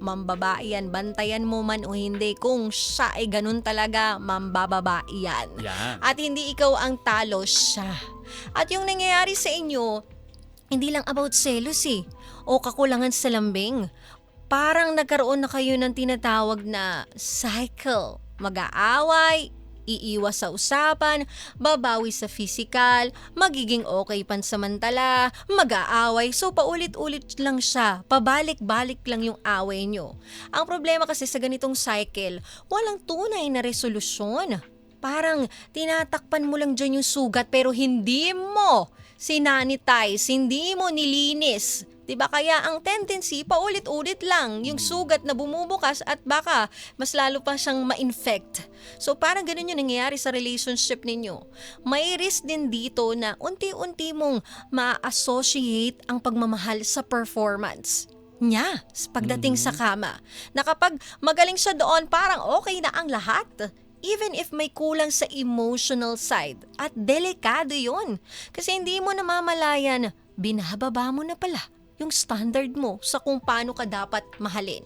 mambabae yan. Bantayan mo man o hindi, kung siya ay ganun talaga, mambababae yan. Yan. At hindi ikaw ang talo, siya. At yung nangyayari sa inyo, hindi lang about selos o kakulangan sa lambing. Parang nagkaroon na kayo ng tinatawag na cycle. Mag-aaway, iiwas sa usapan, babawi sa physical, magiging okay pansamantala, mag-aaway. So paulit-ulit lang siya, pabalik-balik lang yung away nyo. Ang problema kasi sa ganitong cycle, walang tunay na resolusyon. Parang tinatakpan mo lang dyan yung sugat pero hindi mo sinanitize, hindi mo nilinis. Diba? Kaya ang tendency, paulit-ulit lang yung sugat na bumubukas at baka mas lalo pa siyang ma-infect. So parang ganun yung nangyayari sa relationship ninyo. May risk din dito na unti-unti mong ma-associate ang pagmamahal sa performance niya pagdating sa kama. Na kapag magaling siya doon, parang okay na ang lahat. Even if may kulang sa emotional side. At delikado yun. Kasi hindi mo namamalayan, binababa mo na pala yung standard mo sa kung paano ka dapat mahalin.